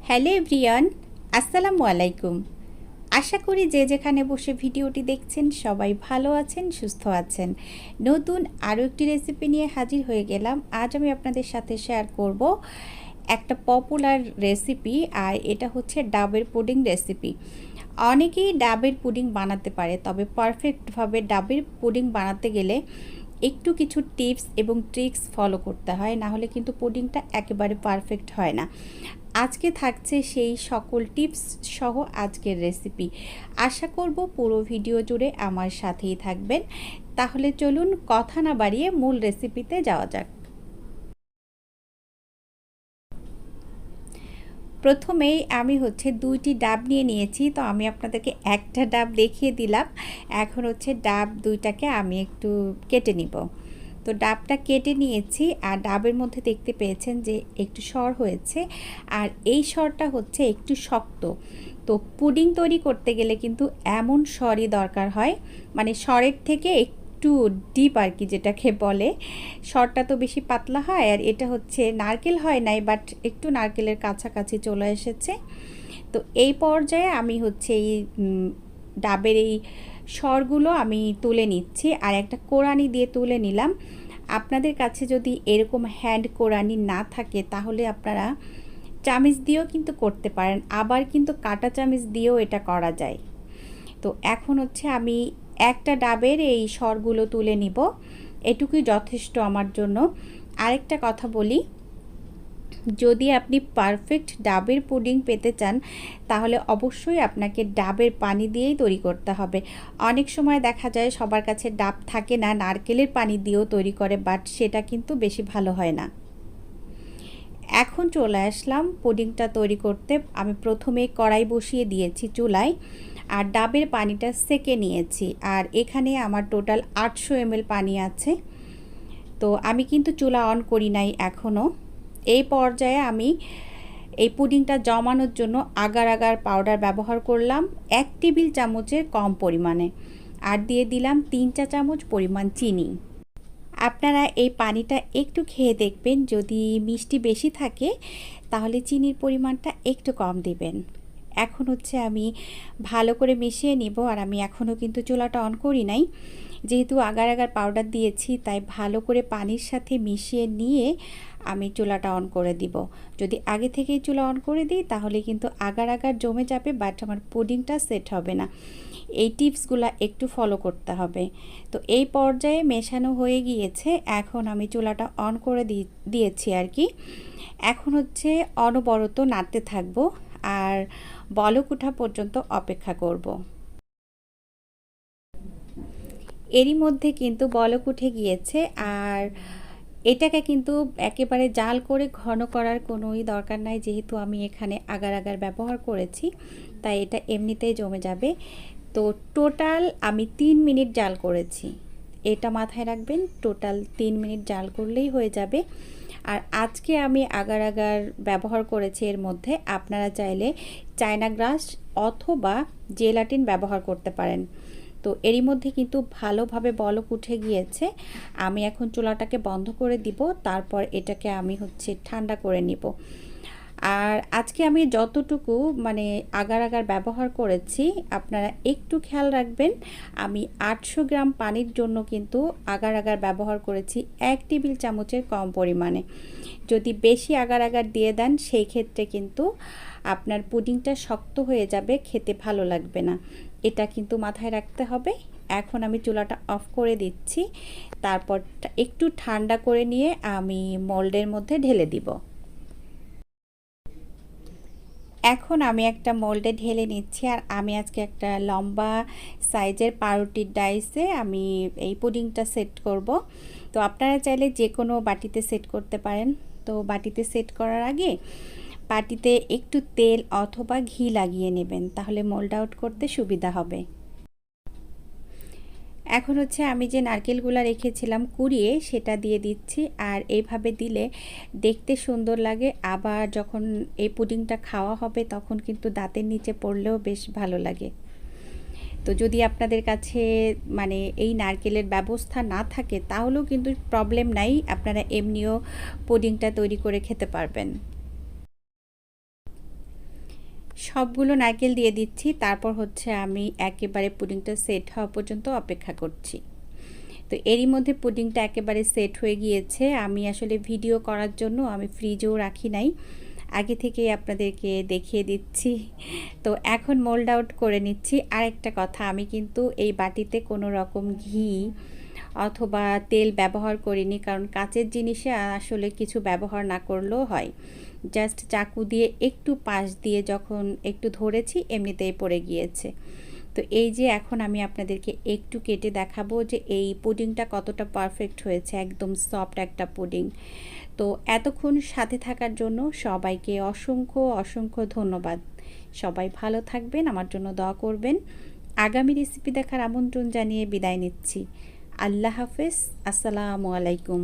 Hello everyone, আসসালামু আলাইকুম। আশা করি যে যেখানে বসে ভিডিওটি দেখছেন সবাই ভালো আছেন, সুস্থ আছেন। নতুন আরও একটি রেসিপি নিয়ে হাজির হয়ে গেলাম। আজ আমি আপনাদের সাথে শেয়ার করব একটা পপুলার রেসিপি, আর এটা হচ্ছে ডাবের পুডিং রেসিপি। অনেকেই ডাবের পুডিং বানাতে পারে, তবে পারফেক্টভাবে ডাবের পুডিং বানাতে গেলে একটু কিছু টিপস এবং ট্রিক্স ফলো করতে হয়, না হলে কিন্তু পুডিংটা একেবারে পারফেক্ট হয় না। আজকে থাকছে সেই সকল টিপস সহ আজকের রেসিপি। আশা করব পুরো ভিডিও জুড়ে আমার সাথেই থাকবেন। তাহলে চলুন কথা না বাড়িয়ে মূল রেসিপিতে যাওয়া যাক। প্রথমেই আমি দুইটি ডাব নিয়ে নিয়েছি, তো আমি আপনাদেরকে একটা ডাব দেখিয়ে দিলাম। এখন ডাব দুইটাকে আমি একটু কেটে নিব। তো ডাবটা কেটে নিয়েছি, আর ডাবের মধ্যে দেখতে পেয়েছেন যে একটু সর হয়েছে, আর এই সরটা একটু শক্ত। তো পুডিং তৈরি করতে গেলে কিন্তু এমন সরই দরকার হয়, মানে সরের থেকে একটু ডিপ আর কি, যেটাকে বলে। সরটা তো বেশি পাতলা হয়, আর এটা নারকেল হয় নাই, বাট একটু নারকেলের কাছাকাছি চলে এসেছে। তো এই পর্যায়ে আমি এই ডাবের এই সরগুলো আমি তুলে নিচ্ছি, আর একটা কোরানি দিয়ে তুলে নিলাম। আপনাদের কাছে যদি এরকম হ্যান্ড কোরানি না থাকে তাহলে আপনারা চামিচ দিয়েও কিন্তু করতে পারেন, আবার কিন্তু কাঁটা চামিচ দিয়েও এটা করা যায়। তো এখন আমি একটা ডাবের এই সরগুলো তুলে নিব, এটুকুই যথেষ্ট আমার জন্য। আরেকটা কথা বলি, যদি আপনি পারফেক্ট ডাবের পুডিং পেতে চান তাহলে অবশ্যই আপনাকে ডাবের পানি দিয়েই তৈরি করতে হবে। অনেক সময় দেখা যায় সবার কাছে ডাব থাকে না, নারকেলের পানি দিয়েও তৈরি করে, বাট সেটা কিন্তু বেশি ভালো হয় না। এখন চলে আসলাম পুডিংটা তৈরি করতে। আমি প্রথমে কড়াই বসিয়ে দিয়েছি চুলায়, আর ডাবের পানিটা সেকে নিয়েছি। আর এখানে আমার টোটাল 800 ml পানি আছে। তো আমি কিন্তু চুলা অন করি নাই এখনও। এই পর্যায়ে আমি এই পুডিংটা জমানোর জন্য আগার আগার পাউডার ব্যবহার করলাম 1 টেবিল চামচের কম পরিমাণে, আর দিয়ে দিলাম 3 চা চামচ পরিমাণ চিনি। আপনারা এই পানিটা একটু খেয়ে দেখবেন, যদি মিষ্টি বেশি থাকে তাহলে চিনির পরিমাণটা একটু কম দিবেন। এখন আমি ভালো করে মিশিয়ে নিব, আর আমি এখনও কিন্তু চুলাটা অন করি নাই। যেহেতু আগার আগার পাউডার দিয়েছি, তাই ভালো করে পানির সাথে মিশিয়ে নিয়ে আমি চুলাটা অন করে দিব। যদি আগে থেকেই চুলা অন করে দিই তাহলে কিন্তু আগার আগার জমে যাবে, বাট আমার পুডিংটা সেট হবে না। এই টিপসগুলো একটু ফলো করতে হবে। তো এই পর্যায়ে মেশানো হয়ে গিয়েছে, এখন আমি চুলাটা অন করে দিয়েছি আর কি। এখন অনবরত নাড়তে থাকবো, আর বলক ওঠা পর্যন্ত অপেক্ষা করব। এরই মধ্যে কিন্তু বলক উঠে গিয়েছে, আর এটাকে কিন্তু একেবারে জাল করে ঘন করার কোনোই দরকার নাই, যেহেতু আমি এখানে আগার আগার ব্যবহার করেছি, তাই এটা এমনিতেই জমে যাবে। তো টোটাল আমি 3 মিনিট জাল করেছি, এটা মাথায় রাখবেন। টোটাল 3 মিনিট জাল করলেই হয়ে যাবে। আর আজকে আমি আগার আগার ব্যবহার করেছি, এর মধ্যে আপনারা চাইলে চায়না গ্রাস অথবা জেলাটিন ব্যবহার করতে পারেন। তো এরই মধ্যে কিন্তু ভালোভাবে বলক উঠে গিয়েছে। আমি এখন চুলাটাকে বন্ধ করে দিব, তারপর এটাকে আমি ঠান্ডা করে নিব। আর আজকে আমি যতটুকু আগার আগার ব্যবহার করেছি আপনারা একটু খেয়াল রাখবেন। আমি 800 গ্রাম পানির জন্য কিন্তু আগার আগার ব্যবহার করেছি 1 টেবিল চামচের কম পরিমাণে। যদি বেশি আগার আগার দিয়ে দেন সেই ক্ষেত্রে কিন্তু আপনার পুডিংটা শক্ত হয়ে যাবে, খেতে ভালো লাগবে না। এটা কিন্তু মাথায় রাখতে হবে। এখন আমি চুলাটা অফ করে দিচ্ছি, তারপর একটু ঠান্ডা করে নিয়ে আমি মোল্ডের মধ্যে ঢেলে দিব। এখন আমি একটা মোল্ডে ঢেলে নিচ্ছি, আর আমি আজকে একটা লম্বা সাইজের পাউরুটির ডাইসে আমি এই পুডিংটা সেট করব। তো আপনারা চাইলে যে কোনো বাটিতে সেট করতে পারেন। তো বাটিতে সেট করার আগে বাটিতে একটু তেল অথবা ঘি লাগিয়ে নেবেন, তাহলে মোল্ড আউট করতে সুবিধা হবে। এখন আমি যে নারকেলগুলো রেখেছিলাম কুড়িয়ে সেটা দিয়ে দিচ্ছি, আর এইভাবে দিলে দেখতে সুন্দর লাগে, আবার যখন এই পুডিংটা খাওয়া হবে তখন কিন্তু দাঁতের নিচে পড়লেও বেশ ভালো লাগে। তো যদি আপনাদের কাছে এই নারকেলের ব্যবস্থা না থাকে তাহলেও কিন্তু প্রবলেম নাই, আপনারা এমনিও পুডিংটা তৈরি করে খেতে পারবেন। সবগুলো নারকেল দিয়ে দিচ্ছি, তারপর হচ্ছে আমি একেবারে পুডিংটা সেট হওয়া পর্যন্ত অপেক্ষা করছি। তো এরই মধ্যে পুডিংটা একেবারে সেট হয়ে গিয়েছে। আমি আসলে ভিডিও করার জন্য আমি ফ্রিজেও রাখি নাই, আগে থেকেই আপনাদেরকে দেখিয়ে দিচ্ছি। তো এখন মোল্ড আউট করে নিচ্ছি। আরেকটা কথা, আমি কিন্তু এই বাটিতে কোনো রকম ঘি অথবা তেল ব্যবহার করিনি, কারণ কাচের জিনিসে আসলে কিছু ব্যবহার না করলেও হয়। জাস্ট চাকু দিয়ে একটু পাশ দিয়ে যখন একটু ধরেছি এমনিতেই পড়ে গিয়েছে। তো এই যে এখন আমি আপনাদেরকে একটু কেটে দেখাবো যে এই পুডিংটা কতটা পারফেক্ট হয়েছে, একদম সফট একটা পুডিং। তো এতক্ষণ সাথে থাকার জন্য সবাইকে অসংখ্য অসংখ্য ধন্যবাদ। সবাই ভালো থাকবেন, আমার জন্য দোয়া করবেন। আগামী রেসিপি দেখার আমন্ত্রণ জানিয়ে বিদায় নিচ্ছি। আল্লাহ হাফেজ, আসসালামু আলাইকুম।